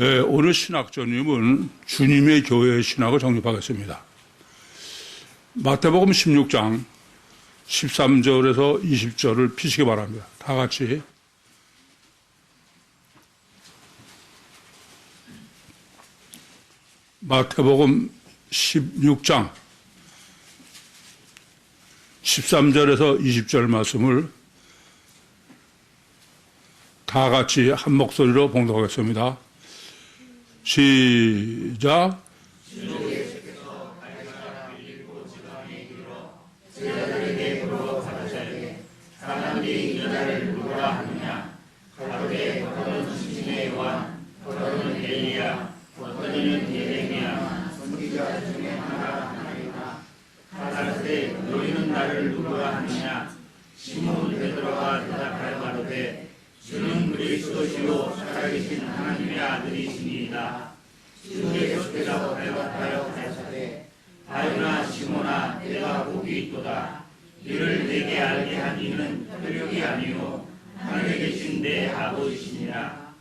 오늘 신학전임은 주님의 교회의 신학을 정립하겠습니다. 마태복음 16장 13절에서 20절을 피시기 바랍니다. 다 같이. 마태복음 16장 13절에서 20절 말씀을 다 같이 한 목소리로 봉독하겠습니다. 시작. 사람들이 이 나를 누구라 하느냐? 가로되 어떤 신의 요한, 어떤 엘리야, 어떤 예레미야, 선지자 중에 하나가 하나이다. 가라사대 너희는 나를 누구라 하느냐? 시몬 베드로가 대답하여 가로되 주는 그리스도시요 살아계신 하나님의 아들이시니이다. 주께서 대답하여 가라사대 바요나 시몬아 내가 복이 있도다. 이를 내게 알게 한 이는 혈육이 아니요 하늘에 계신 내 아버지시니라.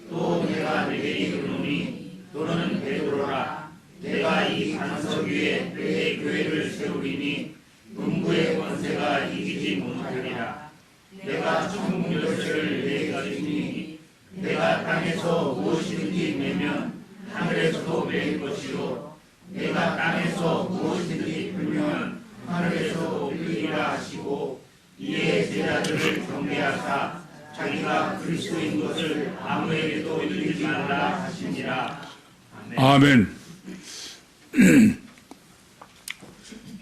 또 내가 내게 이르노니 너는 베드로라. 내가 이 반석 위에 내 교회를 세우리니 음부의 권세가 이기지 못하리라. 내가 천국 열쇠를 내게 주니 내가 땅에서 무엇이든지 매면 하늘에서도 매일 것이요 내가 땅에서 무엇이든지 풀면 하늘에서 풀리라 하시고 이에 제자들을 경계하사 자기가 그리스도인 것을 아무에게도 이르지 말라 하시니라. 아멘.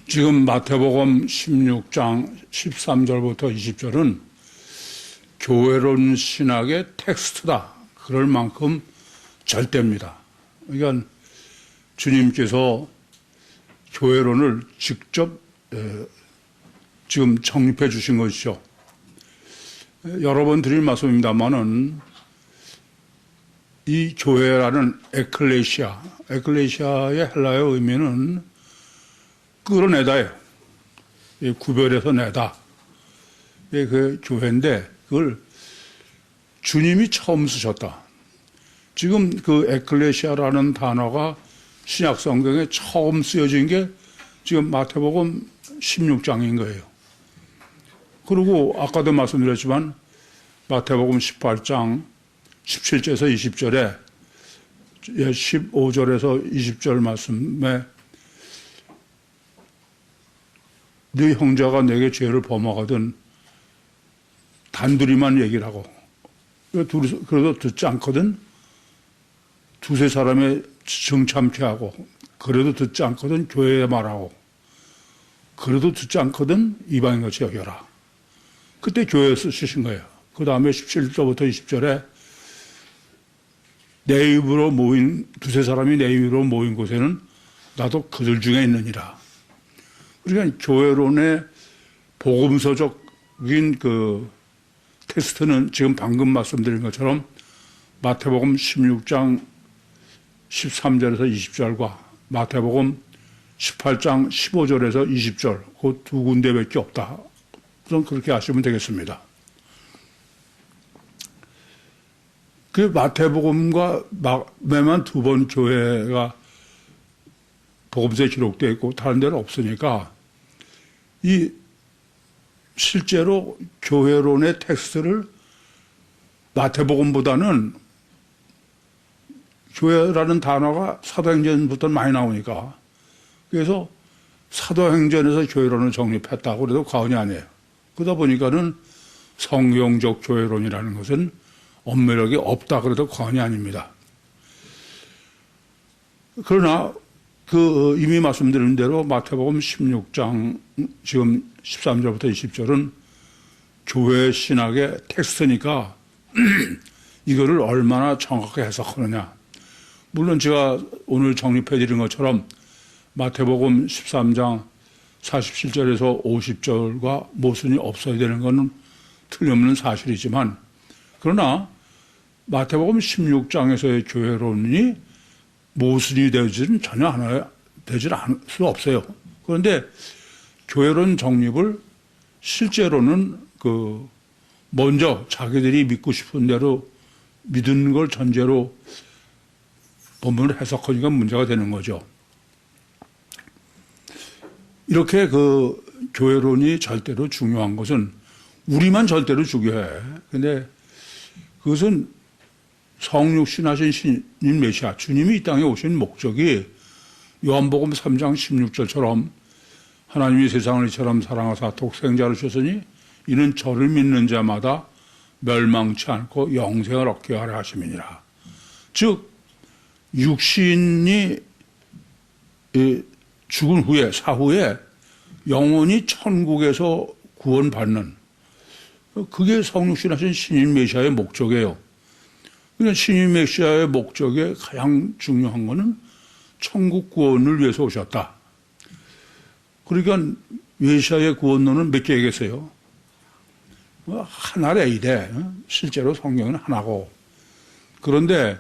지금 마태복음 16장 13절부터 20절은 교회론 신학의 텍스트다. 그럴 만큼 절대입니다. 그러니까 주님께서 교회론을 직접 지금 정립해 주신 것이죠. 여러 번 드릴 말씀입니다만은 이 교회라는 에클레시아의 헬라어 의미는 끌어내다예요. 구별해서 내다. 그 교회인데 그걸 주님이 처음 쓰셨다. 지금 그 에클레시아라는 단어가 신약 성경에 처음 쓰여진 게 지금 마태복음 16장인 거예요. 그리고 아까도 말씀드렸지만 마태복음 18장 17절에서 20절에 15절에서 20절 말씀에 네 형제가 내게 죄를 범하거든 단둘이만 얘기를 하고 그래도 듣지 않거든 두세 사람의 정참케 하고 그래도 듣지 않거든 교회에 말하고 그래도 듣지 않거든 이방인같이 여겨라. 그때 교회에 쓰신 거예요. 그 다음에 17절부터 20절에 내 입으로 모인 두세 사람이 내 입으로 모인 곳에는 나도 그들 중에 있느니라. 그러니까 교회론의 복음서적인 그 텍스트는 지금 방금 말씀드린 것처럼 마태복음 16장 13절에서 20절과 마태복음 18장 15절에서 20절 그 두 군데밖에 없다. 우선 그렇게 아시면 되겠습니다. 그 마태복음과 매만 두 번 교회가 복음서에 기록되어 있고 다른 데는 없으니까 이 실제로 교회론의 텍스트를 마태복음보다는 교회라는 단어가 사도행전부터 많이 나오니까 그래서 사도행전에서 교회론을 정립했다고 그래도 과언이 아니에요. 그러다 보니까는 성경적 교회론이라는 것은 엄밀하게 없다 그래도 과언이 아닙니다. 그러나 그 이미 말씀드린 대로 마태복음 16장 지금 13절부터 20절은 교회 신학의 텍스트니까 이거를 얼마나 정확하게 해석하느냐. 물론 제가 오늘 정립해 드린 것처럼 마태복음 13장 47절에서 50절과 모순이 없어야 되는 것은 틀림없는 사실이지만 그러나 마태복음 16장에서의 교회론이 모순이 되지는 전혀 되질 않을 수 없어요. 그런데 교회론 정립을 실제로는 먼저 자기들이 믿고 싶은 대로 믿는 걸 전제로 본문을 해석하니까 문제가 되는 거죠. 이렇게 그 교회론이 절대로 중요한 것은 우리만 절대로 중요해. 근데 그것은 성육신하신 신인 메시아 주님이 이 땅에 오신 목적이 요한복음 3장 16절처럼 하나님이 세상을 이처럼 사랑하사 독생자를 주셨으니 이는 저를 믿는 자마다 멸망치 않고 영생을 얻게 하려 하심이니라. 즉 육신이 죽은 후에 사후에 영원히 천국에서 구원받는 그게 성육신하신 신인 메시아의 목적이에요. 그러니까 신인 메시아의 목적에 가장 중요한 것은 천국 구원을 위해서 오셨다. 그러니까 메시아의 구원론은 몇 개겠어요? 하나래 이래. 실제로 성경은 하나고. 그런데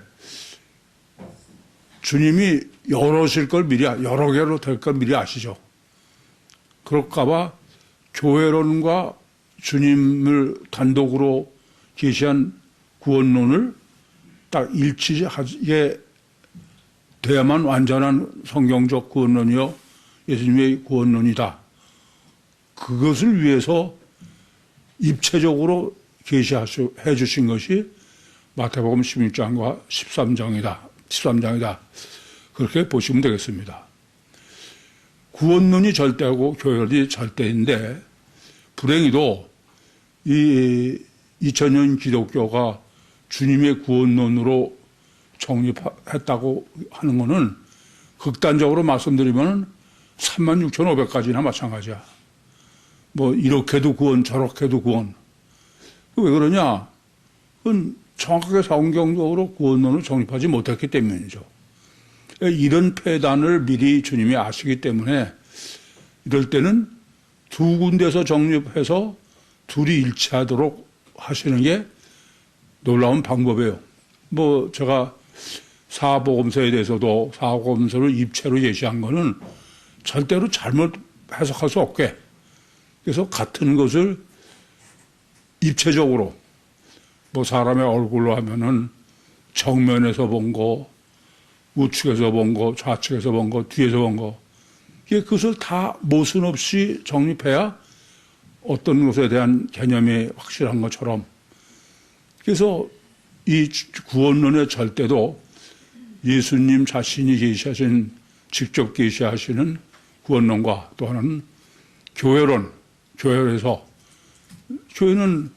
주님이 여러실 걸 미리, 여러 개로 될 걸 미리 아시죠. 그럴까봐 교회론과 주님을 단독으로 계시한 구원론을 딱 일치하게 돼야만 완전한 성경적 구원론이요 예수님의 구원론이다. 그것을 위해서 입체적으로 계시해 주신 것이 마태복음 16장과 13장이다. 그렇게 보시면 되겠습니다. 구원론이 절대하고 교회론이 절대인데 불행히도 이 2000년 기독교가 주님의 구원론으로 정립했다고 하는 것은 극단적으로 말씀드리면 36,500가지나 마찬가지야. 뭐 이렇게도 구원 저렇게도 구원. 왜 그러냐? 그건 정확하게 성경적으로 구원론을 정립하지 못했기 때문이죠. 이런 폐단을 미리 주님이 아시기 때문에 이럴 때는 두 군데서 정립해서 둘이 일치하도록 하시는 게 놀라운 방법이에요. 뭐 제가 사복음서에 대해서도 사복음서를 입체로 제시한 거는 절대로 잘못 해석할 수 없게, 그래서 같은 것을 입체적으로 뭐 사람의 얼굴로 하면은 정면에서 본 거, 우측에서 본 거, 좌측에서 본 거, 뒤에서 본 거, 그것을 다 모순 없이 정립해야 어떤 것에 대한 개념이 확실한 것처럼. 그래서 이 구원론의 절대도 예수님 자신이 계시하신, 직접 계시하시는 구원론과 또 하나는 교회론, 교회에서 교회는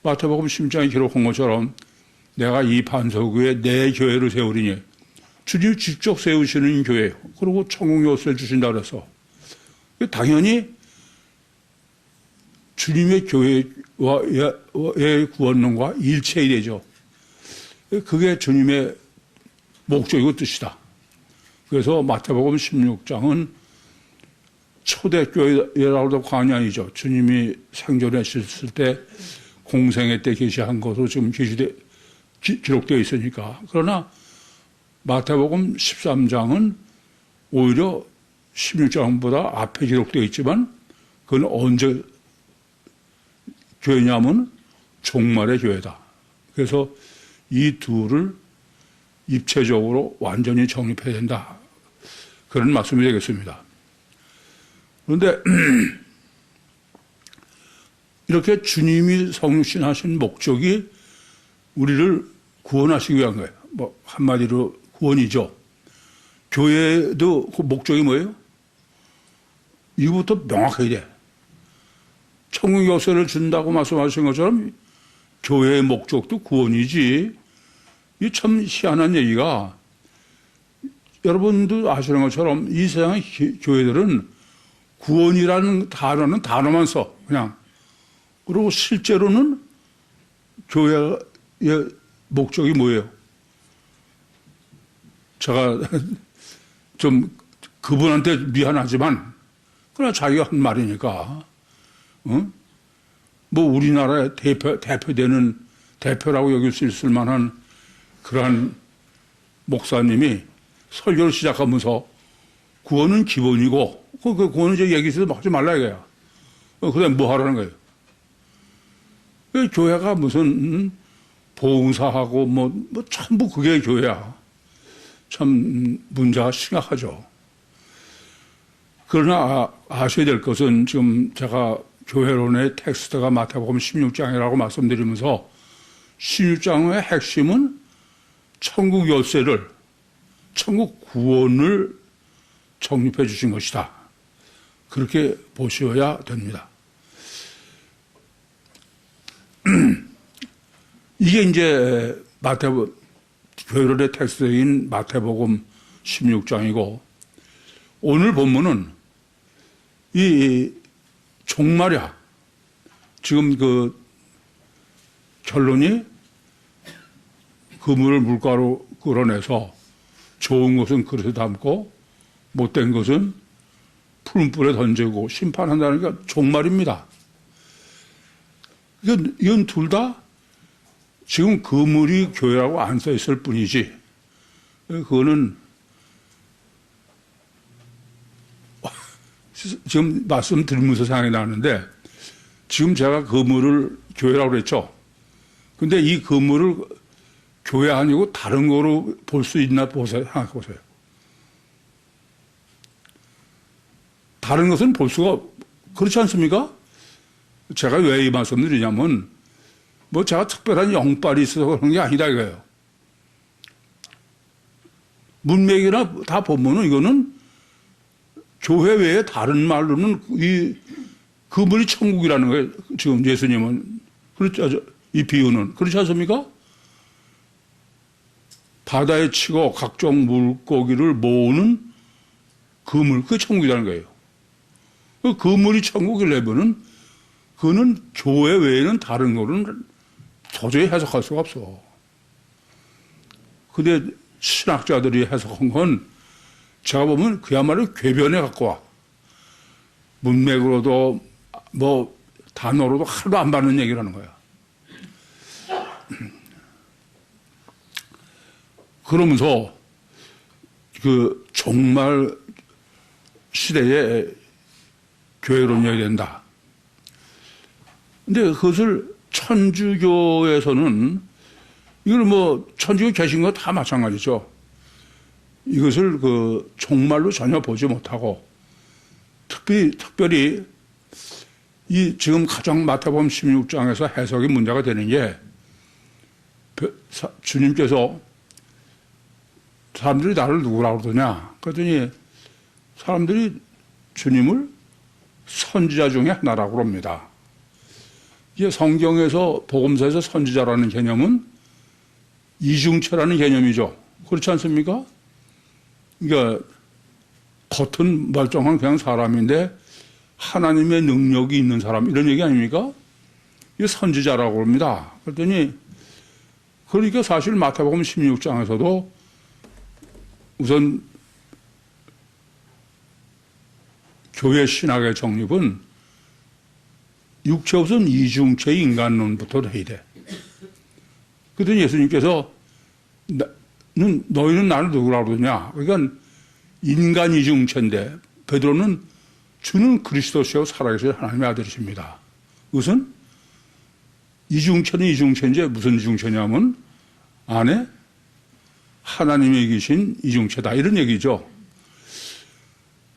마태복음 10장에 기록한 것처럼 내가 이 반석 위에 내 교회를 세우리니 주님이 직접 세우시는 교회, 그리고 천국 열쇠를 주신다 그래서 당연히 주님의 교회의 구원론과 일체이 되죠. 그게 주님의 목적이고 뜻이다. 그래서 마태복음 16장은 초대교회라고도 과언이 아니죠. 주님이 생존하셨을 때 공생애 때 계시한 것으로 지금 기록되어 있으니까. 그러나 마태복음 13장은 오히려 16장보다 앞에 기록되어 있지만 그건 언제 교회냐면 종말의 교회다. 그래서 이 둘을 입체적으로 완전히 정립해야 된다. 그런 말씀이 되겠습니다. 그런데 이렇게 주님이 성육신하신 목적이 우리를 구원하시기 위한 거예요. 뭐 한마디로 구원이죠. 교회도 그 목적이 뭐예요? 이거부터 명확해야 돼. 천국 열쇠를 준다고 말씀하신 것처럼 교회의 목적도 구원이지. 이게 참 희한한 얘기가, 여러분도 아시는 것처럼 이 세상의 교회들은 구원이라는 단어만 써, 그냥. 그리고 실제로는 교회의 목적이 뭐예요? 제가 좀 그분한테 미안하지만, 그러나 자기가 한 말이니까, 뭐 우리나라의 대표라고 여길 수 있을 만한 그러한 목사님이 설교를 시작하면서 구원은 기본이고, 그 구원은 저 얘기해서 하지 말라 이거야. 그 다음에 뭐 하라는 거예요? 교회가 무슨 봉사하고 뭐 전부 그게 교회야. 참 문제가 심각하죠. 그러나 아셔야 될 것은 지금 제가 교회론의 텍스트가 마태복음 16장이라고 말씀드리면서 16장의 핵심은 천국 열쇠를, 천국 구원을 정립해 주신 것이다. 그렇게 보셔야 됩니다. 이게 이제 교회론의 텍스트인 마태복음 16장이고, 오늘 본문은 이 종말이야. 지금 그 결론이 그물을 물가로 끌어내서 좋은 것은 그릇에 담고 못된 것은 푸른 뿔에 던지고 심판한다는 게 종말입니다. 이건 둘 다 지금 그물이 교회라고 안 써 있을 뿐이지, 그거는 지금 말씀드리면서 생각이 나는데, 지금 제가 그물을 교회라고 그랬죠. 근데 이 그물을 교회 아니고 다른 거로 볼 수 있나 보세요. 생각해 보세요. 다른 것은 볼 수가, 그렇지 않습니까? 제가 왜 이 말씀을 드리냐면, 뭐 제가 특별한 영빨이 있어서 그런 게 아니다 이거예요. 문맥이나 다 보면은 이거는 교회 외에 다른 말로는 이 그물이 천국이라는 거예요. 지금 예수님은. 그렇죠. 이 비유는. 그렇지 않습니까? 바다에 치고 각종 물고기를 모으는 그물, 그게 천국이라는 거예요. 그 그물이 천국이라면은 그거는 교회 외에는 다른 거는 도저히 해석할 수가 없어. 근데 신학자들이 해석한 건 제가 보면 그야말로 궤변에 갖고 와. 문맥으로도 뭐 단어로도 하나도 안 받는 얘기라는 거야. 그러면서 그 종말 시대에 교회론이어야 된다. 근데 그것을 천주교에서는 이걸 뭐 천주교 계신 거 다 마찬가지죠. 이것을 그 종말로 전혀 보지 못하고 특별히 이 지금 가장 마태복음 16장에서 해석이 문제가 되는 게 주님께서 사람들이 나를 누구라고 그러냐 그랬더니 사람들이 주님을 선지자 중에 하나라고 합니다. 이게 성경에서 복음서에서 선지자라는 개념은 이중체라는 개념이죠. 그렇지 않습니까? 그러니까 겉은 멀쩡한 그냥 사람인데 하나님의 능력이 있는 사람 이런 얘기 아닙니까? 이게 선지자라고 합니다. 그랬더니 그러니까 사실 마태복음 16장에서도 우선 교회 신학의 정립은 육체 없은 이중체 인간론부터 해야 돼. 그랬더니 예수님께서 너희는 나를 누구라고 그러냐? 그러니까 인간 이중체인데 베드로는 주는 그리스도시요 살아계신 하나님의 아들이십니다. 그것은 이중체는 이중체인지 무슨 이중체냐면 안에 하나님이 계신 이중체다 이런 얘기죠.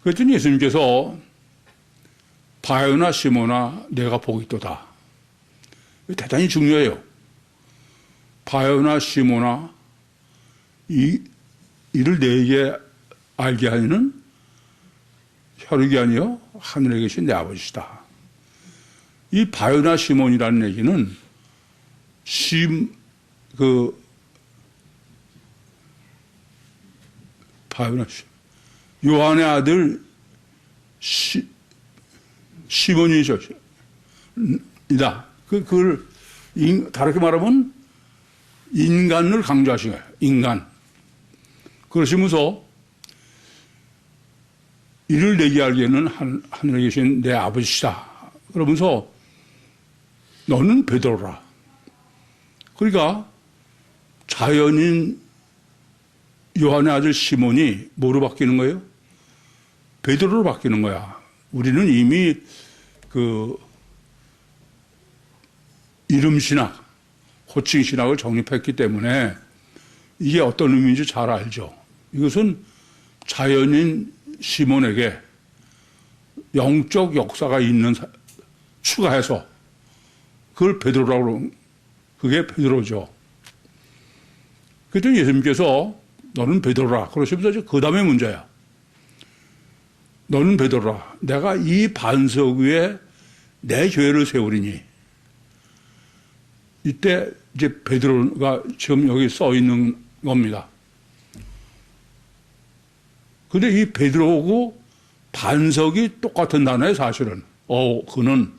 그랬더니 예수님께서 바요나 시모나 내가 복이 있도다. 대단히 중요해요. 바요나 시모나 이를 내게 알게 하는 혈육이 아니요 하늘에 계신 내 아버지시다. 이 바요나 시몬이라는 얘기는 바요나 요한의 아들 시몬이죠. 이다. 그걸 다르게 말하면 인간을 강조하신 거예요. 인간. 그러시면서 이를 내게 알기에는 하늘에 계신 내 아버지시다. 그러면서 너는 베드로라. 그러니까 자연인 요한의 아들 시몬이 뭐로 바뀌는 거예요? 베드로로 바뀌는 거야. 우리는 이미 그 이름신학, 호칭신학을 정립했기 때문에 이게 어떤 의미인지 잘 알죠. 이것은 자연인 시몬에게 영적 역사가 있는 추가해서 그걸 베드로라고 그러는, 그게 베드로죠. 그때 예수님께서 너는 베드로라 그러시면서 그 다음에 문제야. 너는 베드로라. 내가 이 반석 위에 내 교회를 세우리니. 이때 이제 베드로가 지금 여기 써 있는 겁니다. 근데 이 베드로하고 반석이 똑같은 단어예요, 사실은. 그는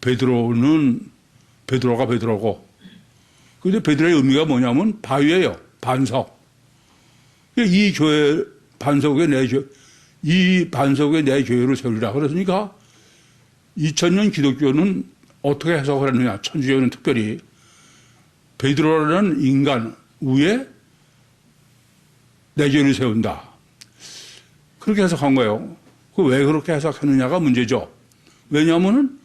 베드로가 베드로고. 근데 베드로의 의미가 뭐냐면 바위예요. 반석. 이 교회 반석에 이 반석에 내 교회를 세우리라. 그랬으니까 2000년 기독교는 어떻게 해석을 했느냐. 천주교는 특별히 베드로라는 인간 위에 내 교회를 세운다. 그렇게 해석한 거예요. 왜 그렇게 해석했느냐가 문제죠. 왜냐하면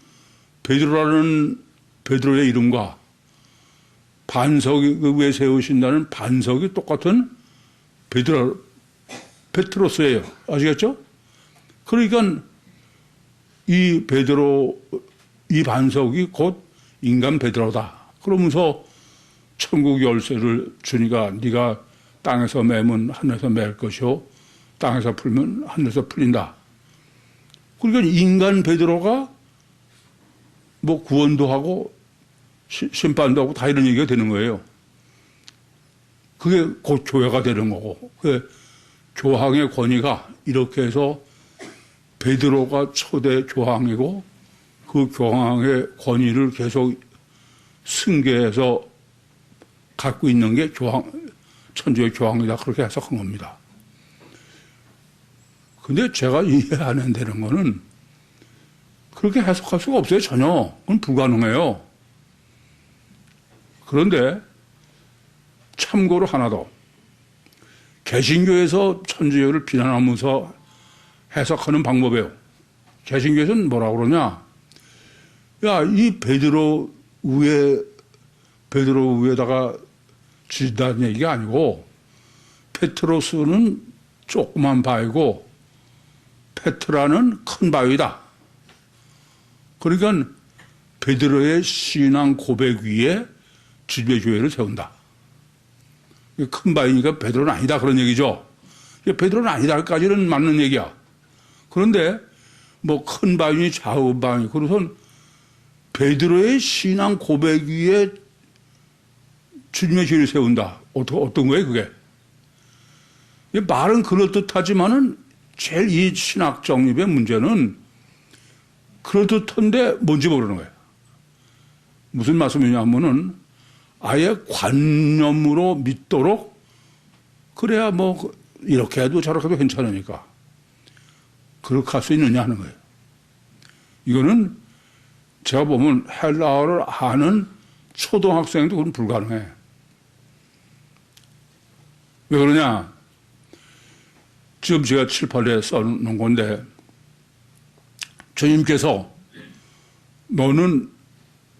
베드로의 이름과 반석 위에 세우신다는 반석이 똑같은 페트로스예요. 아시겠죠? 그러니까 이 반석이 곧 인간 베드로다. 그러면서 천국 열쇠를 주니까 네가 땅에서 매면 하늘에서 맬 것이요 땅에서 풀면 하늘에서 풀린다. 그러니까 인간 베드로가 뭐 구원도 하고 심판도 하고 다 이런 얘기가 되는 거예요. 그게 곧 교회가 되는 거고. 교황의 권위가 이렇게 해서 베드로가 초대 교황이고 그 교황의 권위를 계속 승계해서 갖고 있는 게 천주의 교황이다. 그렇게 해석한 겁니다. 근데 제가 이해 안 되는 거는 그렇게 해석할 수가 없어요, 전혀. 그건 불가능해요. 그런데 참고로 하나 더. 개신교에서 천주교를 비난하면서 해석하는 방법이에요. 개신교에서는 뭐라고 그러냐. 야, 이 베드로 위에다가 지다는 얘기가 아니고 페트로스는 조그만 바위고 페트라는 큰 바위다. 그러니까 베드로의 신앙 고백 위에 지배교회를 세운다. 큰 바위니까 베드로는 아니다 그런 얘기죠. 베드로는 아니다까지는 맞는 얘기야. 그런데 뭐 큰 바위니 작은 바위 그래서 베드로의 신앙 고백 위에 주님의 교회를 세운다. 어떤 거예요 그게? 말은 그럴듯하지만은 제일 이 신학 정립의 문제는 그럴듯한데 뭔지 모르는 거예요. 무슨 말씀이냐면은 아예 관념으로 믿도록 그래야 뭐 이렇게 해도 저렇게 해도 괜찮으니까 그렇게 할 수 있느냐 하는 거예요. 이거는 제가 보면 헬라어를 아는 초등학생도 그건 불가능해. 왜 그러냐? 지금 제가 7, 8에 써놓은 건데 주님께서 너는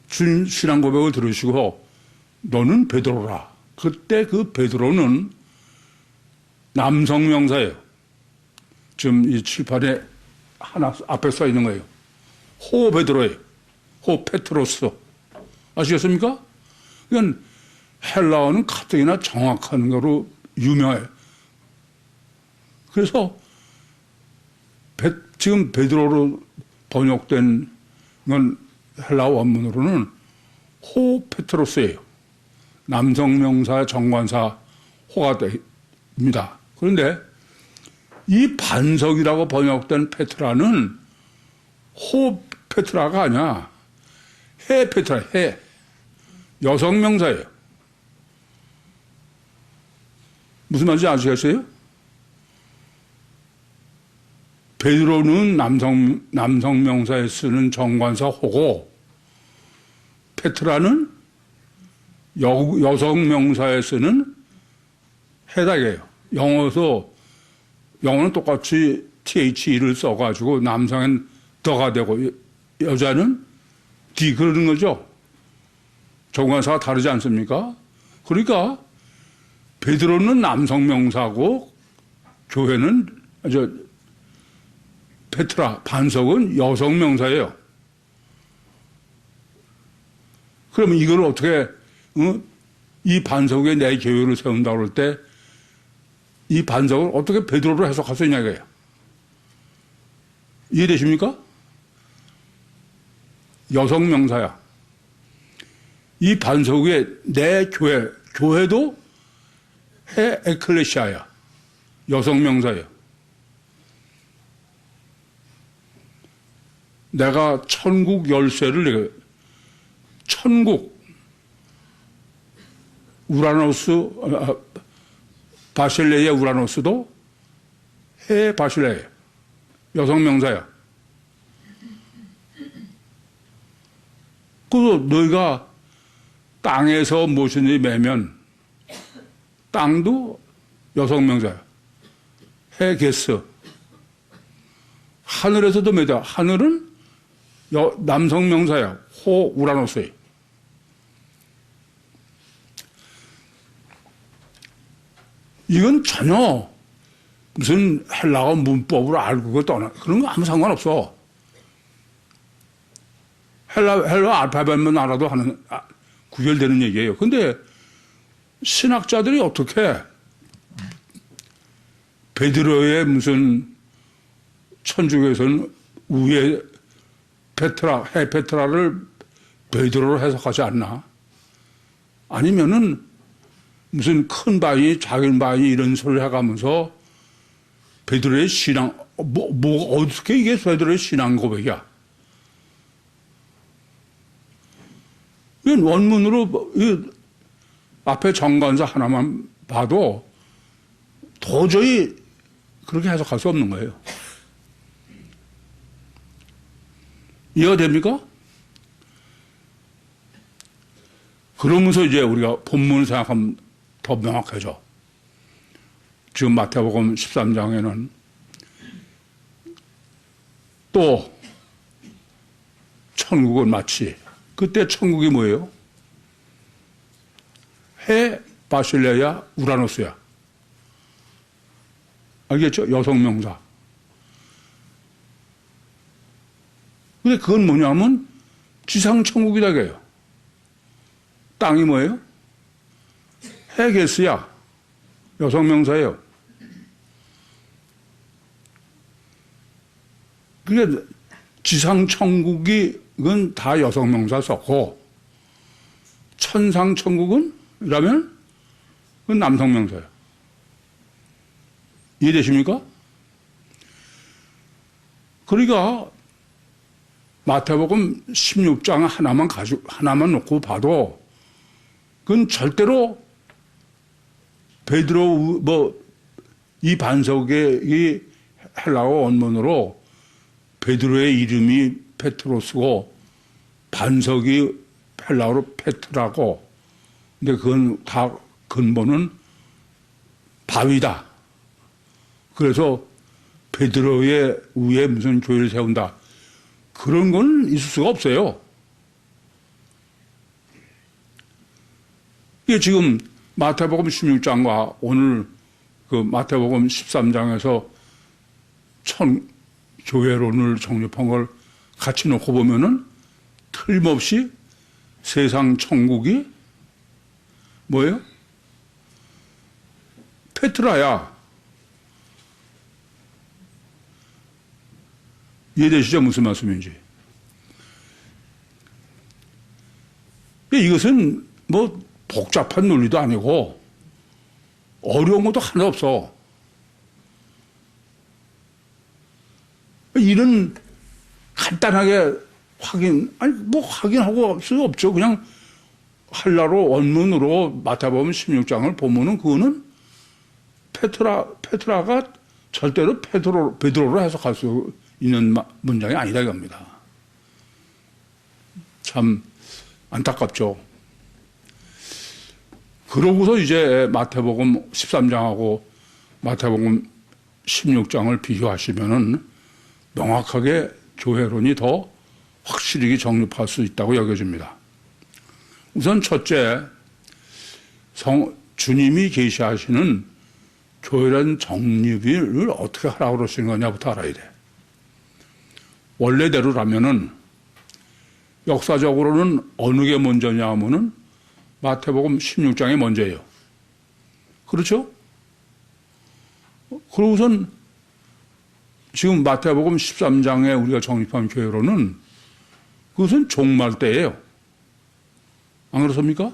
주님 신앙 고백을 들으시고 너는 베드로라. 그때 그 베드로는 남성 명사예요. 지금 이 7, 8에 하나 앞에 써 있는 거예요. 호 베드로예요. 호 페트로스. 아시겠습니까? 그러니까 헬라어는 가뜩이나 정확한 거로 유명해요. 그래서 지금 베드로로 번역된 건 헬라어 원문으로는 호 페트로스예요. 남성 명사 정관사 호가 됩니다. 그런데 이 반석이라고 번역된 페트라는 호 페트라가 아니야. 해 페트라, 해. 여성 명사예요. 무슨 말인지 아시겠어요? 베드로는 남성 명사에 쓰는 정관사 호고 페트라는 여성 명사에 쓰는 해당이에요. 영어는 똑같이 THE를 써가지고 남성은 더가 되고 여자는 D 그러는 거죠. 정관사가 다르지 않습니까? 그러니까 베드로는 남성 명사고 교회는 페트라 반석은 여성 명사예요. 그러면 이걸 어떻게 이 반석 위에 내 교회를 세운다 그럴 때 이 반석을 어떻게 베드로로 해석할 수 있냐 이거예요. 이해되십니까? 여성 명사야. 이 반석 위에 내 교회도 에클레시아야. 여성 명사예요. 내가 천국 열쇠를 천국 우라노스 바실레의 우라노스도 해 바실레예요. 여성 명사야. 그래서 너희가 땅에서 무엇이든지 매면 땅도 여성 명사야. 해 게스. 하늘에서도 매다. 하늘은 남성 명사야. 호 우라노스예요. 이건 전혀 무슨 헬라어 문법으로 알고 그걸 떠나 그런 거 아무 상관없어. 헬라 알파벳만 알아도 구별되는 얘기예요. 근데 신학자들이 어떻게 베드로의 무슨 천주교에서는 위에 해 페트라를 베드로로 해석하지 않나? 아니면은 무슨 큰 바위, 작은 바위 이런 소리를 해가면서 베드로의 신앙, 어떻게 이게 베드로의 신앙 고백이야? 이건 원문으로, 앞에 정관사 하나만 봐도 도저히 그렇게 해석할 수 없는 거예요. 이해가 됩니까? 그러면서 이제 우리가 본문을 생각하면 더 명확해져. 지금 마태복음 13장에는 또 천국은 마치 그때 천국이 뭐예요? 해 바실레야 우라노스야. 알겠죠? 여성 명사. 근데 그건 뭐냐면 지상 천국이다 그래요. 땅이 뭐예요? 헤게스야. 여성 명사예요. 그게 지상 천국이 이건 다 여성 명사 썼고 천상 천국은 이라면 그건 남성 명사예요. 이해되십니까? 그러니까 마태복음 16장 하나만 놓고 봐도 그건 절대로 베드로 이 반석의 이 헬라어 원문으로 베드로의 이름이 페트로스고 반석이 헬라어로 페트라고 근데 그건 다 근본은 바위다. 그래서 베드로의 위에 무슨 교회를 세운다. 그런 건 있을 수가 없어요. 이게 지금 마태복음 16장과 오늘 그 마태복음 13장에서 교회론을 정립한 걸 같이 놓고 보면은 틀림없이 세상 천국이 뭐예요? 페트라야. 이해되시죠? 무슨 말씀인지. 이것은 뭐 복잡한 논리도 아니고 어려운 것도 하나 없어. 이런 간단하게 확인하고 할 수 없죠. 그냥 헬라로 원문으로 마태복음 16장을 보면은 그거는 페트라가 절대로 베드로로 해석할 수 있는 문장이 아니다 이겁니다. 참 안타깝죠. 그러고서 이제 마태복음 13장하고 마태복음 16장을 비교하시면은 명확하게 교회론이 더 확실히 정립할 수 있다고 여겨집니다. 우선 첫째, 주님이 계시하시는 교회란 정립을 어떻게 하라고 그러시는 거냐부터 알아야 돼. 원래대로라면은 역사적으로는 어느 게 먼저냐 하면은 마태복음 16장이 먼저예요. 그렇죠? 그러고선 지금 마태복음 13장에 우리가 정립한 교회로는 그것은 종말 때예요. 안 그렇습니까?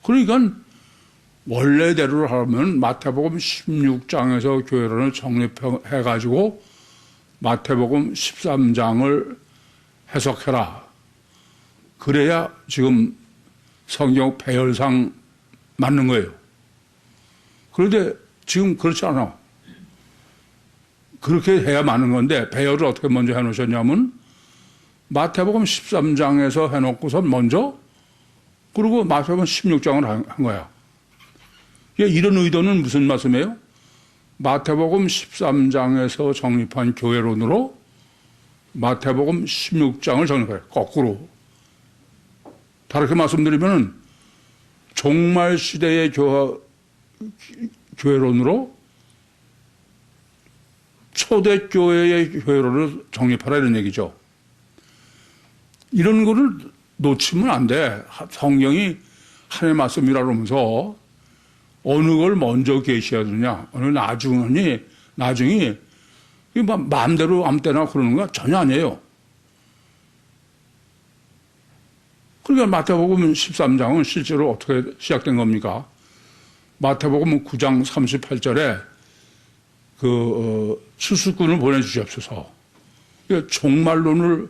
그러니까 원래대로 하면 마태복음 16장에서 교회론을 정립해가지고 마태복음 13장을 해석해라. 그래야 지금 성경 배열상 맞는 거예요. 그런데 지금 그렇지 않아. 그렇게 해야 맞는 건데 배열을 어떻게 먼저 해놓으셨냐면 마태복음 13장에서 해놓고서 먼저 그리고 마태복음 16장을 한 거야. 이런 의도는 무슨 말씀이에요? 마태복음 13장에서 정립한 교회론으로 마태복음 16장을 정립해요. 거꾸로. 다르게 말씀드리면 종말 시대의 교회론으로 초대교회의 교회론을 정립하라 이런 얘기죠. 이런 거를 놓치면 안 돼. 성경이 하나님의 말씀이라 그러면서 어느 걸 먼저 계시해야 되느냐, 어느 나중이 마음대로 아무 때나 그러는 거 전혀 아니에요. 그러니까 마태복음 13장은 실제로 어떻게 시작된 겁니까? 마태복음 9장 38절에 수수꾼을 보내주시옵소서. 종말론을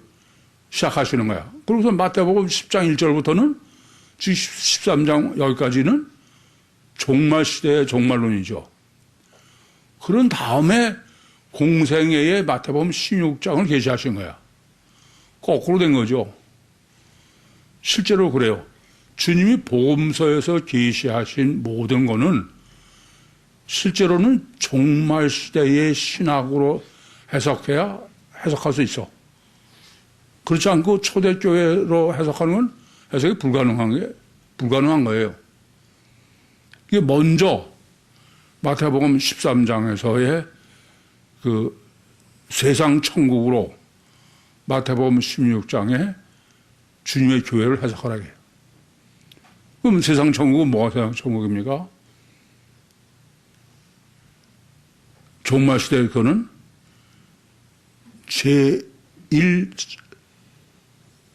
시작하시는 거야. 그러고서 마태복음 10장 1절부터는 지금 13장 여기까지는 종말 시대의 종말론이죠. 그런 다음에 공생애에 마태복음 16장을 계시하신 거야. 거꾸로 된 거죠. 실제로 그래요. 주님이 복음서에서 계시하신 모든 거는 실제로는 종말 시대의 신학으로 해석할 수 있어. 그렇지 않고 초대교회로 해석하는 건 해석이 불가능한 거예요. 이게 먼저 마태복음 13장에서의 그 세상 천국으로 마태복음 16장에 주님의 교회를 해석하라게 해요. 그럼 세상 천국은 뭐가 세상 천국입니까? 종말 시대의 그는 제1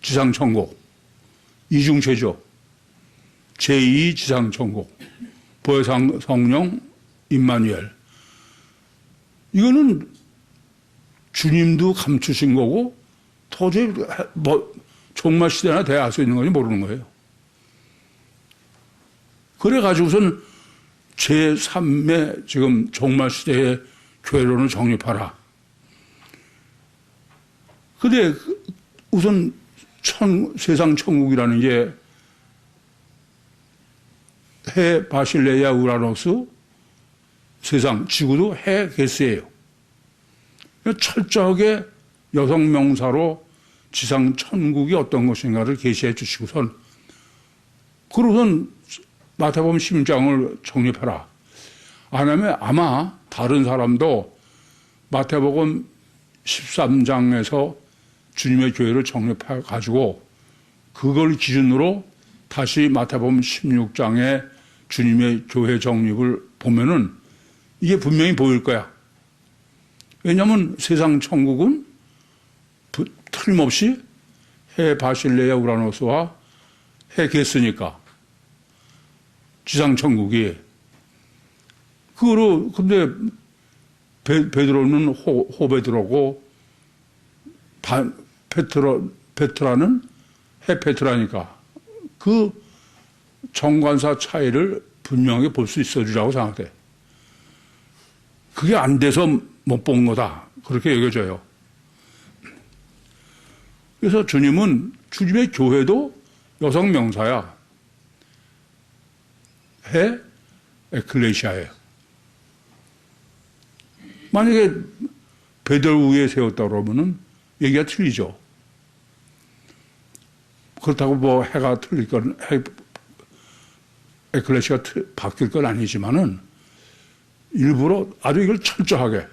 지상천국, 이중체죠. 제2 지상천국, 보혜상 성령 임마누엘. 이거는 주님도 감추신 거고 도저히 종말 시대나 돼야 알 수 있는 건지 모르는 거예요. 그래가지고선 제3의 지금 종말 시대의 교회론을 정립하라. 근데 우선 세상 천국이라는 게 해 바실레아 우라노스, 세상 지구도 해 게스예요. 철저하게 여성 명사로 지상 천국이 어떤 것인가를 계시해 주시고선 그러고선 마태복음 16장을 정립해라. 안 하면 아마 다른 사람도 마태복음 13장에서 주님의 교회를 정립해 가지고 그걸 기준으로 다시 마태복음 16장에 주님의 교회 정립을 보면은 이게 분명히 보일 거야. 왜냐하면 세상 천국은 틀림없이 해 바실레아 우라노스와 해 게스니까 지상 천국이 그거로 근데 베드로는 호베드로고 베트라는 해 베트라니까 그 정관사 차이를 분명히 볼 수 있어주라고 생각돼. 그게 안 돼서 못 본 거다. 그렇게 여겨져요. 그래서 주님은 주님의 교회도 여성 명사야. 해 에클레시아예요. 만약에 베드로 위에 세웠다 그러면은 얘기가 틀리죠. 그렇다고 뭐 해가 틀릴 건 에클레시아가 바뀔 건 아니지만은 일부러 아주 이걸 철저하게.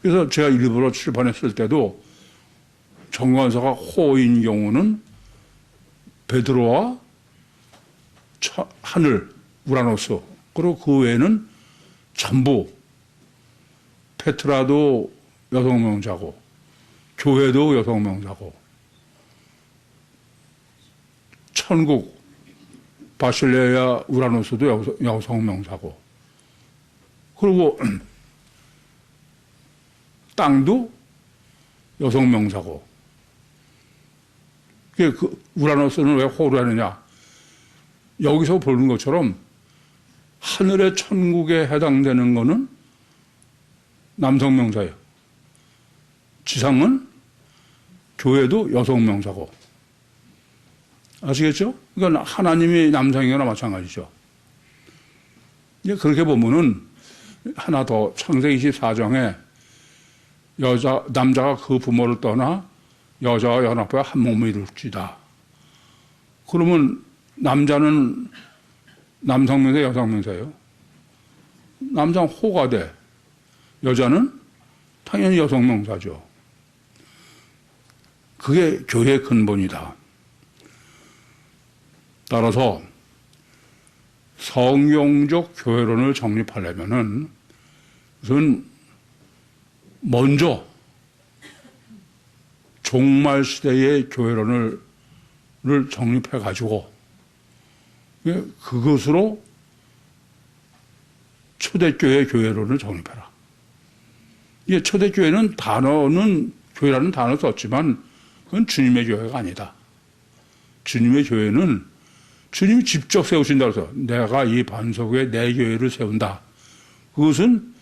그래서 제가 일부러 출판했을 때도 정관사가 호인 경우는 베드로와 하늘, 우라노스, 그리고 그 외에는 전부 페트라도 여성명사고 교회도 여성명사고 천국 바실레아 우라노스도 여성명사고 그리고 땅도 여성명사고 그 우라노스는 왜 호를 하느냐 여기서 보는 것처럼 하늘의 천국에 해당되는 것은 남성명사예요. 지상은 교회도 여성명사고. 아시겠죠? 그러니까 하나님이 남성이거나 마찬가지죠. 이제 그렇게 보면은 하나 더 창세기 24장에 남자가 그 부모를 떠나 여자와 연합하여 한 몸을 이룰지다. 그러면 남자는 남성명사, 여성명사예요. 남자는 호가 돼. 여자는 당연히 여성명사죠. 그게 교회의 근본이다. 따라서 성경적 교회론을 정립하려면은 우선 먼저 종말 시대의 교회론을 정립해가지고 그것으로 초대교회 교회론을 정립해라. 이게 초대교회는 단어는 교회라는 단어 썼지만 그건 주님의 교회가 아니다. 주님의 교회는 주님이 직접 세우신다고 해서 내가 이 반석 위에 내 교회를 세운다. 그것은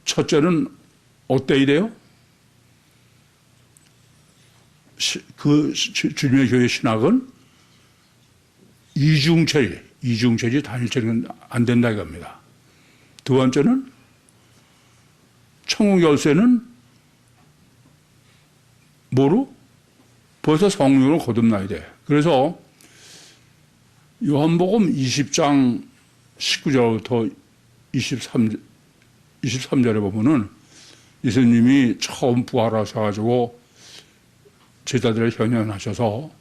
첫째는 어때야 돼요? 주님의 교회 신학은 이중체지 단일체는 안 된다 이겁니다. 두 번째는 천국 열쇠는 뭐로? 벌써 성령으로 거듭나야 돼. 그래서 요한복음 20장 19절부터 23절에 보면은 예수님이 처음 부활하셔가지고 제자들을 현현하셔서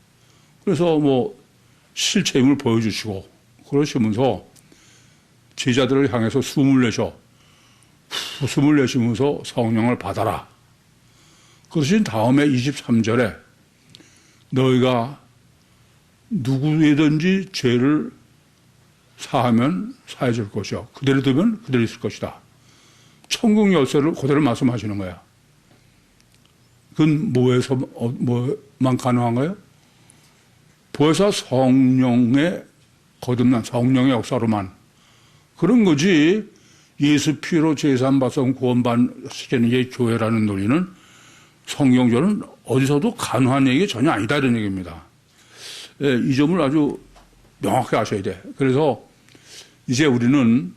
그래서 뭐 실체 힘을 보여주시고 그러시면서 제자들을 향해서 숨을 내쉬면서 성령을 받아라. 그러신 다음에 23절에 너희가 누구에든지 죄를 사하면 사해질 것이요. 그대로 두면 그대로 있을 것이다. 천국 열쇠를 그대로 말씀하시는 거야. 그건 뭐만 가능한가요? 벌써 성령의 거듭난 성령의 역사로만 그런 거지. 예수 피로 제사함 받음 구원받으시는 게 교회라는 논리는 성경적으로는 어디서도 가능한 얘기 전혀 아니다 이런 얘기입니다. 예, 이 점을 아주 명확히 아셔야 돼. 그래서 이제 우리는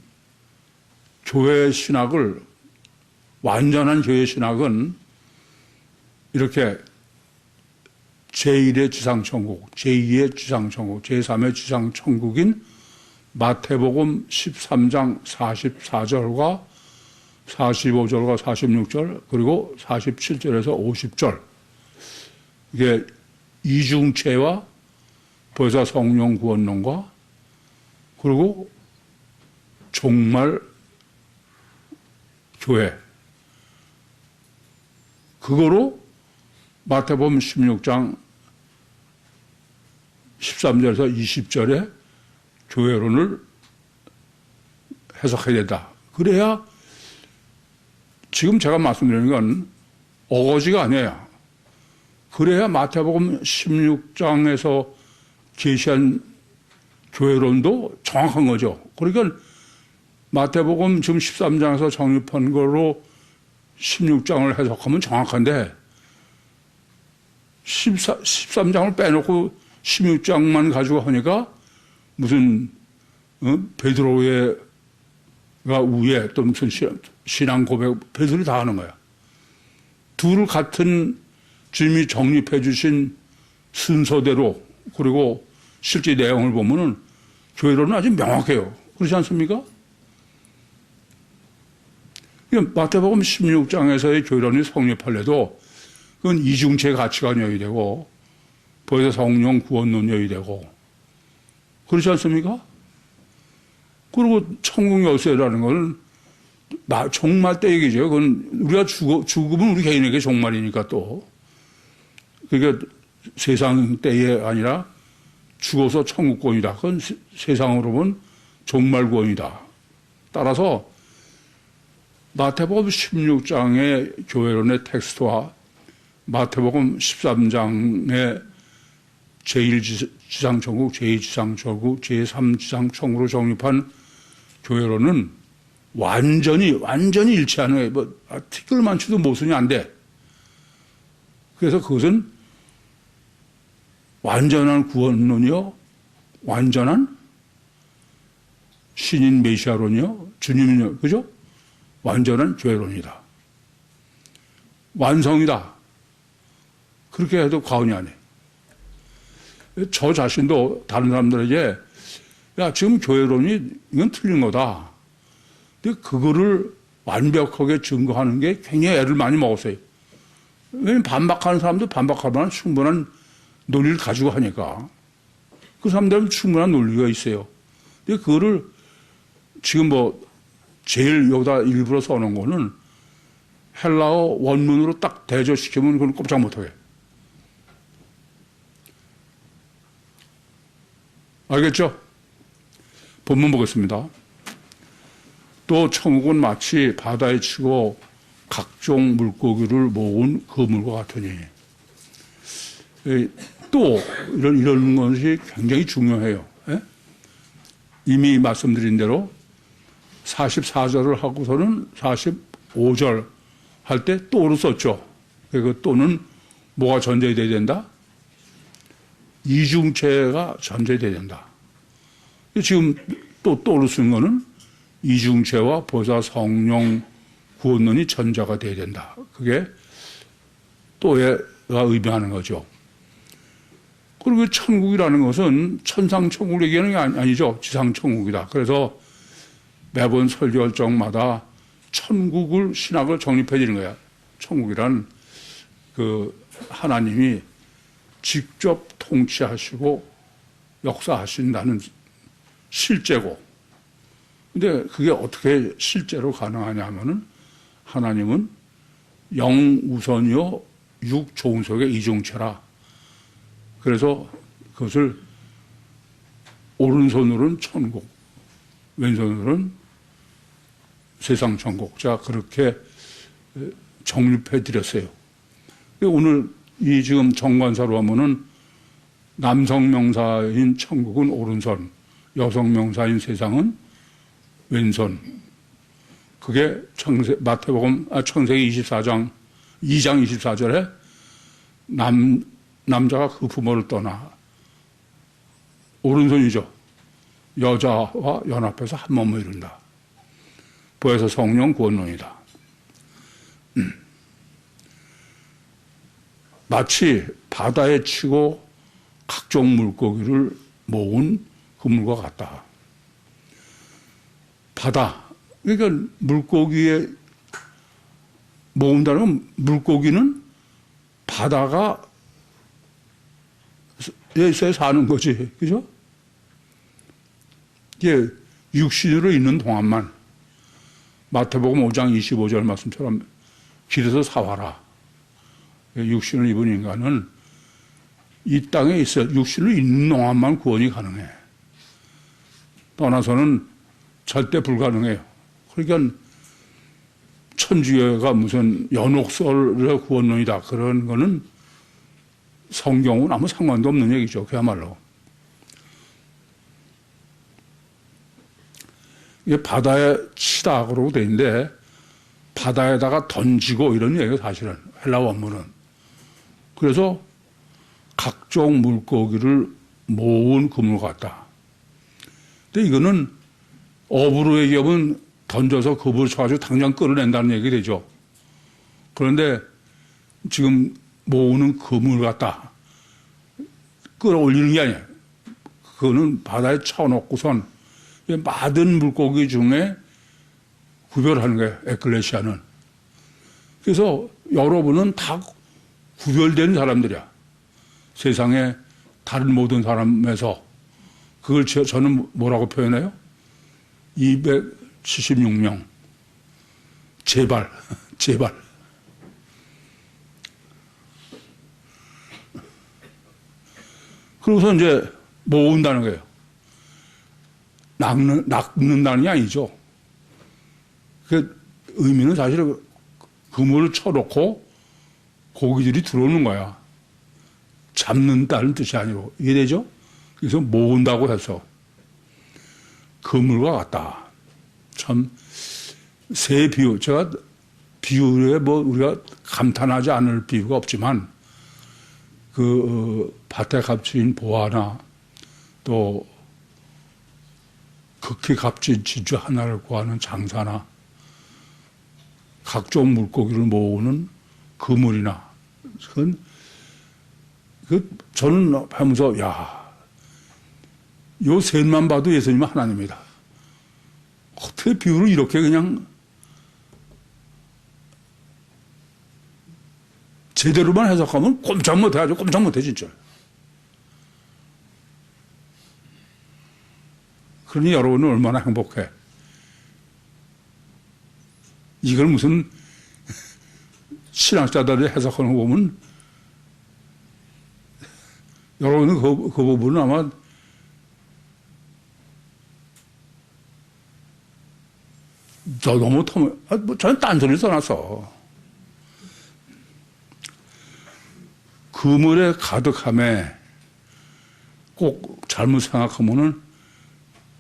교회 신학을 완전한 교회 신학은 이렇게 제1의 지상천국, 제2의 지상천국, 제3의 지상천국인 마태복음 13장 44절과 45절과 46절 그리고 47절에서 50절 이게 이중체와 보혜사 성령 구원론과 그리고 종말 교회 그거로 마태복음 16장 13절에서 20절에 교회론을 해석해야 된다. 그래야 지금 제가 말씀드리는 건 어거지가 아니에요. 그래야 마태복음 16장에서 계시한 교회론도 정확한 거죠. 그러니까 마태복음 지금 13장에서 정립한 걸로 16장을 해석하면 정확한데 13장을 빼놓고 16장만 가지고 하니까 무슨 베드로가 우에 또 무슨 신앙 고백 베드로이 다 하는 거야. 둘 같은 주님이 정립해 주신 순서대로 그리고 실제 내용을 보면은 교회론은 아주 명확해요. 그렇지 않습니까? 마태복음 16장에서의 교련이 성립할래도 그건 이중체 가치관이어야 되고 보혜사 성령 구원론이어야 되고 그렇지 않습니까? 그리고 천국 열쇠라는 건 종말 때 얘기죠. 그건 우리가 죽으면 우리 개인에게 종말이니까 또 그게 세상 때에 아니라 죽어서 천국권이다. 그건 세상으로 보면 종말권이다. 따라서 마태복음 16장의 교회론의 텍스트와 마태복음 13장의 제1지상천국, 제2지상천국, 제3지상천국으로 정립한 교회론은 완전히 일치하는 거예요. 뭐, 티끌만 쳐도 모순이 안 돼. 그래서 그것은 완전한 구원론이요, 완전한 신인 메시아론이요, 주님이요, 그죠? 완전한 교회론이다. 완성이다. 그렇게 해도 과언이 아니에요. 저 자신도 다른 사람들에게 야, 지금 교회론이 이건 틀린 거다. 근데 그거를 완벽하게 증거하는 게 굉장히 애를 많이 먹었어요. 왜냐면 반박하는 사람도 반박할 만한 충분한 논리를 가지고 하니까. 그 사람들은 충분한 논리가 있어요. 근데 그거를 지금 뭐 제일 여기다 일부러 써놓은 거는 헬라어 원문으로 딱 대조시키면 그건 꼼짝 못하게. 알겠죠? 본문 보겠습니다. 또 천국은 마치 바다에 치고 각종 물고기를 모은 그물과 같으니. 또 이런 것이 굉장히 중요해요. 이미 말씀드린 대로 44절을 하고서는 45절 할 때 또를 썼죠. 그 또는 뭐가 전제돼야 된다? 이중체가 전제돼야 된다. 지금 또를 쓴 거는 이중체와 보좌 성령 구원론이 전자가 돼야 된다. 그게 또가 의미하는 거죠. 그리고 천국이라는 것은 천상천국을 얘기하는 게 아니죠. 지상천국이다. 그래서 매번 설교할 적마다 천국을 신학을 정립해 드리는 거야. 천국이란 그 하나님이 직접 통치하시고 역사하신다는 실제고. 근데 그게 어떻게 실제로 가능하냐 하면은 하나님은 영 우선이요 육 조은속의 이중체라. 그래서 그것을 오른손으로는 천국, 왼손으로는 세상 천국. 자, 그렇게 정립해 드렸어요. 오늘 이 지금 정관사로 하면은 남성 명사인 천국은 오른손, 여성 명사인 세상은 왼손. 그게 마태복음, 창세기 24장, 2장 24절에 남자가 그 부모를 떠나 오른손이죠. 여자와 연합해서 한 몸을 이룬다. 보혜사 성령 구원론이다. 마치 바다에 치고 각종 물고기를 모은 그물과 같다. 바다. 그러니까 물고기에 모은다는 건 물고기는 바다가 에서 사는 거지. 그죠? 이게 육신으로 있는 동안만 마태복음 5장 25절 말씀처럼 길에서 사와라. 육신을 입은 인간은 이 땅에 있어 육신을 있는 동안만 구원이 가능해. 떠나서는 절대 불가능해요. 그러니까 천주교가 무슨 연옥설의 구원론이다. 그런 거는 성경은 아무 상관도 없는 얘기죠. 그야말로. 이게 바다에 치다 그러고 돼 있는데 바다에다가 던지고 이런 얘기가 사실은 헬라 원문은. 그래서 각종 물고기를 모은 그물 같다. 근데 이거는 어부로 얘기하면 던져서 그물을 쳐가지고 당장 끌어낸다는 얘기 되죠. 그런데 지금 모으는 그물 같다. 끌어올리는 게 아니야. 그거는 바다에 쳐놓고선 많은 물고기 중에 구별하는 거예요, 에클레시아는. 그래서 여러분은 다 구별된 사람들이야. 세상에 다른 모든 사람에서. 그걸 저는 뭐라고 표현해요? 276명. 제발, 제발. 그러고서 이제 모은다는 거예요. 낚는다는 게 아니죠. 그 의미는 사실 그물을 쳐놓고 고기들이 들어오는 거야. 잡는다는 뜻이 아니고. 이해되죠? 그래서 모은다고 해서 그물과 같다. 참, 새 비유. 제가 비유에 뭐 우리가 감탄하지 않을 비유가 없지만 밭에 값진 보아나 또 극히 값진 진주 하나를 구하는 장사나 각종 물고기를 모으는 그물이나 저는 하면서 요 셋만 봐도 예수님은 하나님이다. 어떻게 비유를 이렇게 그냥 제대로만 해석하면 꼼짝 못해, 꼼짝 못해, 진짜. 그러니 여러분은 얼마나 행복해. 이걸 무슨 신학자들이 해석하는 거 보면 여러분은 그 부분은 아마 너무 저는 딴소리 써놨어. 그물에 가득함에 꼭 잘못 생각하면은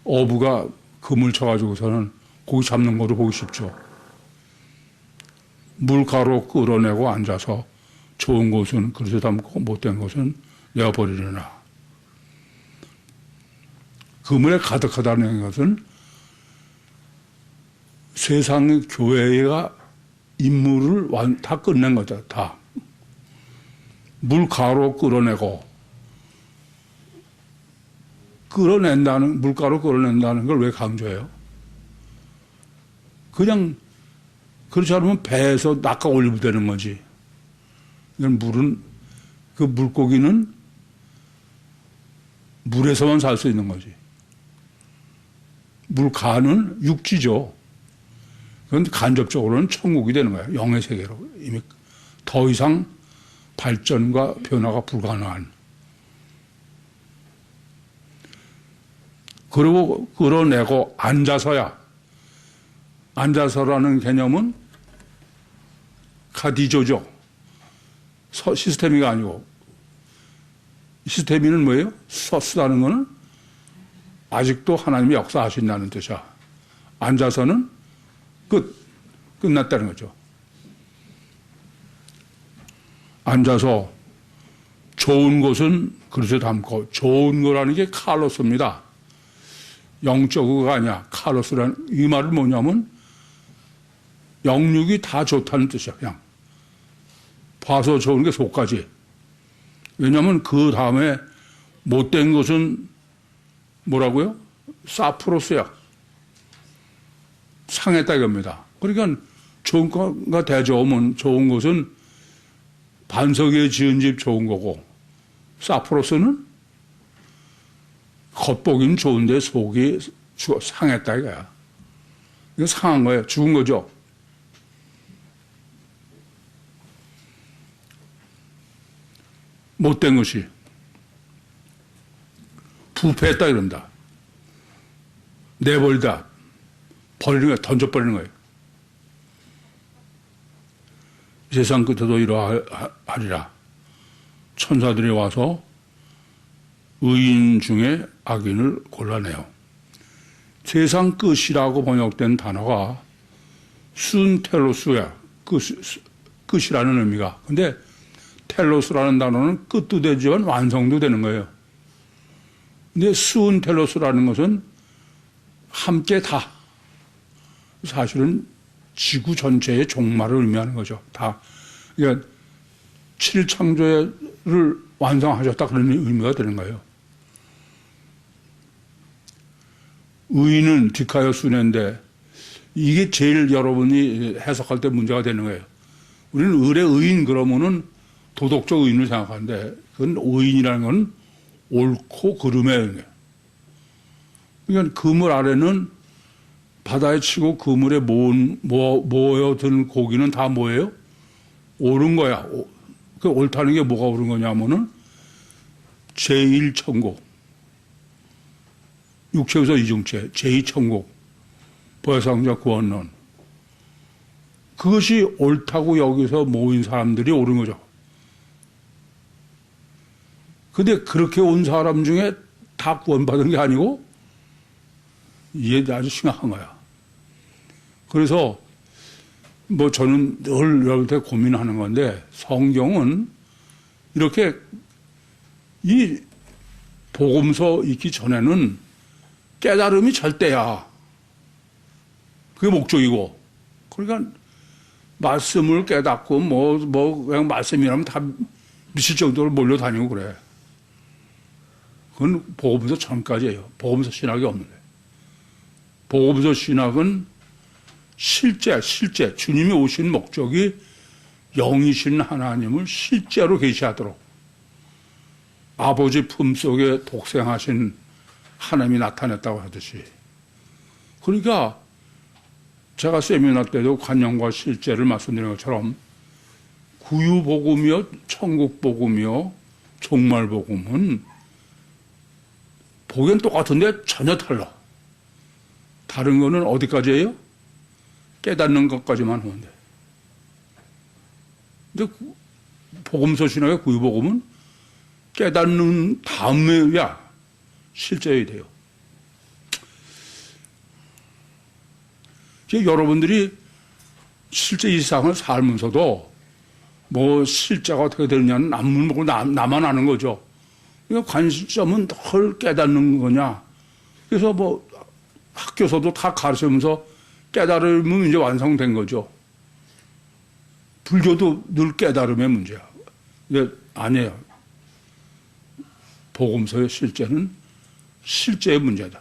어부가 그물 쳐가지고서는 고기 잡는 거로 보기 쉽죠. 물가로 끌어내고 앉아서 좋은 것은 그릇에 담고 못된 것은 내어버리려나. 그물에 가득하다는 것은 세상의 교회가 임무를 다 끝낸 거죠. 다. 물가로 끌어내고 물가로 끌어낸다는 걸 왜 강조해요? 그냥 그렇지 않으면 배에서 낚아 올리면 되는 거지. 물은 그 물고기는 물에서만 살 수 있는 거지. 물가는 육지죠. 그건 간접적으로는 천국이 되는 거예요. 영의 세계로. 이미 더 이상 발전과 변화가 불가능한. 그리고 끌어내고 앉아서야. 앉아서라는 개념은 카디조죠. 시스테미가 아니고. 시스테미는 뭐예요? 쓰다는 거는 아직도 하나님이 역사하신다는 뜻이야. 앉아서는 끝났다는 거죠. 앉아서 좋은 것은 그릇에 담고, 좋은 거라는 게 칼로스입니다. 영적어가 아니야. 칼로스라는, 이 말은 뭐냐면 영육이 다 좋다는 뜻이야. 그냥 봐서 좋은 게 속까지. 왜냐하면 그 다음에 못된 것은 뭐라고요? 사프로스야. 상했다 이겁니다. 그러니까 좋은 거가 대저으면 좋은 것은 반석에 지은 집 좋은 거고, 사프로스는 겉보기는 좋은데 속이 상했다 이거야. 이거 상한 거예요. 죽은 거죠. 못된 것이 부패했다 이런다. 내버리다. 버리는 거예요. 던져버리는 거예요. 세상 끝에도 이러하리라. 천사들이 와서 의인 중에 악인을 골라내요. 세상 끝이라고 번역된 단어가 순텔로스야. 끝이라는 의미가. 근데 텔로스라는 단어는 끝도 되지만 완성도 되는 거예요. 근데 순텔로스라는 것은 함께 다. 사실은 지구 전체의 종말을 의미하는 거죠. 다. 그러니까 7창조를 완성하셨다 그런 의미가 되는 거예요. 의인은 뒷하여 순회인데 이게 제일 여러분이 해석할 때 문제가 되는 거예요. 우리는 의의 의인 그러면은 도덕적 의인을 생각하는데 그건 의인이라는 건 옳고 그름의 의미예요. 그러니까 그물 아래는 바다에 치고 그물에 모여든 고기는 다 뭐예요? 옳은 거야. 그 옳다는 게 뭐가 옳은 거냐면은 제1천국. 육체에서 이중체, 제2천국. 보혜상자 구원론. 그것이 옳다고 여기서 모인 사람들이 옳은 거죠. 근데 그렇게 온 사람 중에 다 구원받은 게 아니고 이게 아주 심각한 거야. 그래서 뭐 저는 늘 여러분한테 고민하는 건데 성경은 이렇게 이 복음서 읽기 전에는 깨달음이 절대야. 그게 목적이고. 그러니까 말씀을 깨닫고 그냥 말씀이라면 다 미칠 정도로 몰려다니고 그래. 그건 복음서 전까지예요. 복음서 신학이 없는데. 복음서 신학은 실제 주님이 오신 목적이 영이신 하나님을 실제로 계시하도록 아버지 품속에 독생하신 하나님이 나타났다고 하듯이. 그러니까 제가 세미나 때도 관념과 실제를 말씀드린 것처럼 구유복음이요 천국복음이요 종말복음은 보기엔 똑같은데 전혀 달라. 다른 거는 어디까지예요? 깨닫는 것까지만 하면 돼. 근데 복음서 신학의 구유복음은 깨닫는 다음에야 실제해야 돼요. 여러분들이 실제 이 세상을 살면서도 뭐 실제가 어떻게 되느냐는 남문 보고 나만 아는 거죠. 그러니까 관심점은 덜 깨닫는 거냐. 그래서 뭐 학교에서도 다 가르치면서 깨달으면 이제 완성된 거죠. 불교도 늘 깨달음의 문제야. 근데 아니에요. 복음서의 실제는 실제의 문제다.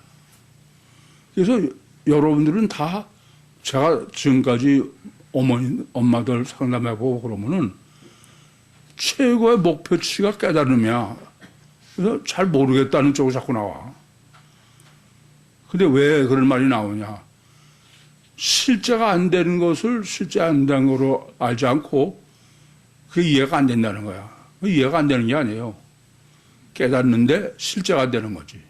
그래서 여러분들은 다 제가 지금까지 엄마들 상담해보고 그러면은 최고의 목표치가 깨달음이야. 그래서 잘 모르겠다는 쪽으로 자꾸 나와. 근데 왜 그런 말이 나오냐. 실제가 안 되는 것을 실제 안 되는 거로 알지 않고 그게 이해가 안 된다는 거야. 이해가 안 되는 게 아니에요. 깨닫는데 실제가 안 되는 거지.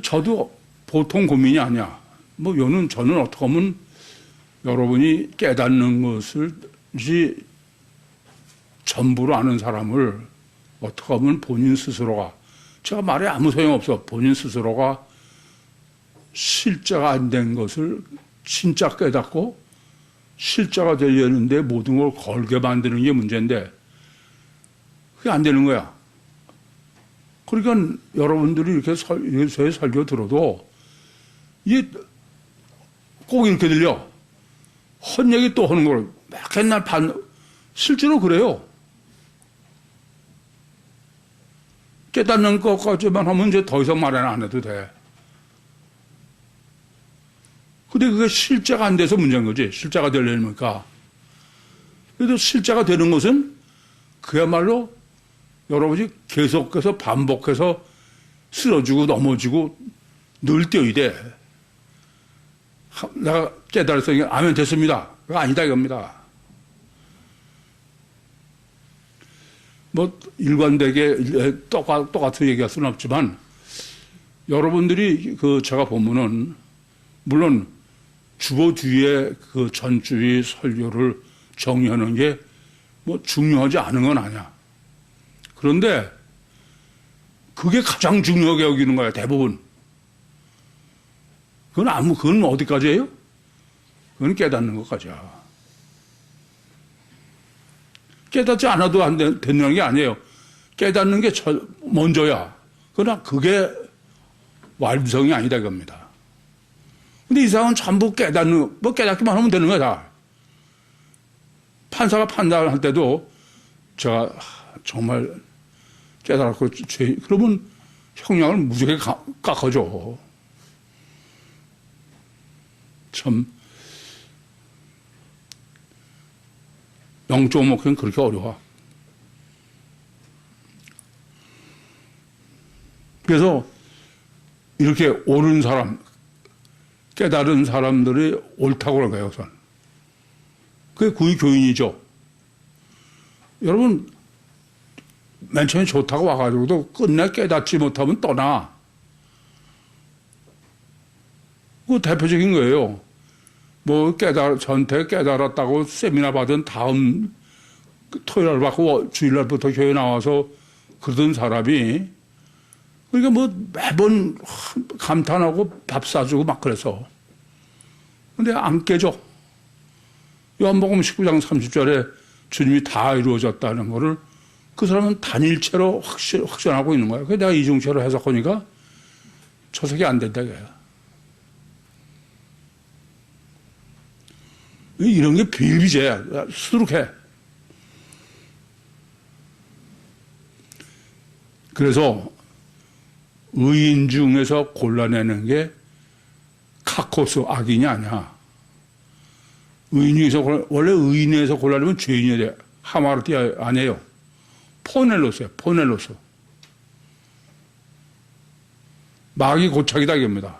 저도 보통 고민이 아니야. 뭐 저는 어떻게 하면 여러분이 깨닫는 것을 전부로 아는 사람을 어떻게 하면 본인 스스로가 제가 말에 아무 소용없어. 본인 스스로가 실제가 안 된 것을 진짜 깨닫고 실제가 되려는데 모든 걸 걸게 만드는 게 문제인데 그게 안 되는 거야. 그러니까 여러분들이 이렇게 저의 설교 들어도 이게 꼭 이렇게 들려. 헛얘기 또 하는 걸 막 옛날 실제로 그래요. 깨닫는 것까지만 하면 이제 더 이상 말은 안 해도 돼. 근데 그게 실제가 안 돼서 문제인 거지. 실제가 되려니까. 그래도 실제가 되는 것은 그야말로 여러분이 계속해서 반복해서 쓰러지고 넘어지고 늘 뛰어야 돼. 내가 깨달았으니 아멘 됐습니다. 그거 아니다 이겁니다. 뭐 일관되게 똑같은 얘기할 수는 없지만 여러분들이 제가 보면은 물론 주어 뒤에 그 전주의 설교를 정리하는 게 뭐 중요하지 않은 건 아니야. 그런데 그게 가장 중요하게 여기는 거야, 대부분. 그건 어디까지예요? 그건 깨닫는 것까지야. 깨닫지 않아도 안 되는 게 아니에요. 깨닫는 게 먼저야. 그러나 그게 완성이 아니다, 이겁니다. 근데 이 사람은 전부 깨닫기만 하면 되는 거야, 다. 판사가 판단할 때도 제가 정말 깨달았고, 그러면 형량을 무지하게 깎아줘. 참 0.5kg는 그렇게 어려워. 그래서 이렇게 옳은 사람, 깨달은 사람들이 옳다고 그런 거예요, 우선. 그게 구의 교인이죠. 여러분, 맨 처음에 좋다고 와가지고도 끝내 깨닫지 못하면 떠나. 그거 대표적인 거예요. 뭐 전태 깨달았다고 세미나 받은 다음 토요일 받고 주일날부터 교회 나와서 그러던 사람이 그러니까 뭐 매번 감탄하고 밥 사주고 막 그래서. 근데 안 깨져. 요한복음 19장 30절에 주님이 다 이루어졌다는 거를 그 사람은 단일체로 확신하고 있는 거야. 그래서 내가 이중체로 해석하니까 초석이 안 된다, 이거야. 이런 게 비일비재야. 수두룩해. 그래서 의인 중에서 골라내는 게 카코스 악인이 아니야. 의인 중에서 원래 의인에서 골라내면 죄인이 돼. 하마르티아 아니에요. 포넬로스예요. 포넬로스. 마귀 고착이다 이겁니다.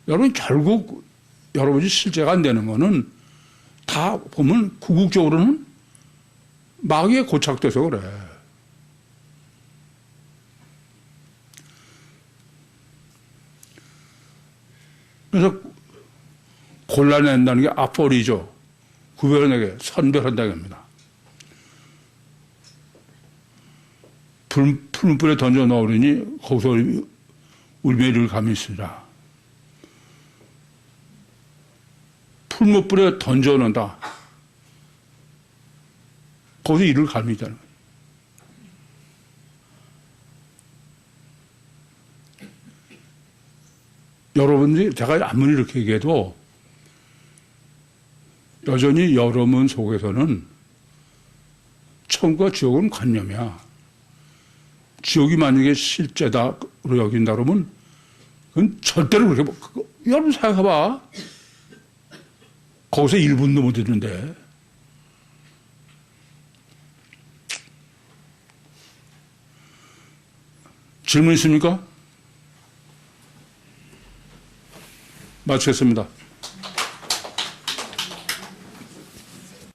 여러분 결국 여러분이 실제가 안 되는 거는 다 보면 궁극적으로는 마귀에 고착돼서 그래. 그래서 골라낸다는 게 아포리죠. 구별하게 선별한다는 겁니다. 풀무불에 던져 넣으니 거기서 울매를 감이 있으리라. 풀무불에 던져 넣는다. 거기서 이를 감이 있다는 거예요. 여러분들이 제가 아무리 이렇게 얘기해도 여전히 여러분 속에서는 천국과 지옥은 관념이야. 지옥이 만약에 실제다로 여긴다 그러면 그건 절대로 그렇게 여러분 생각해봐. 거기서 1분도 못 듣는데. 질문 있습니까? 마치겠습니다.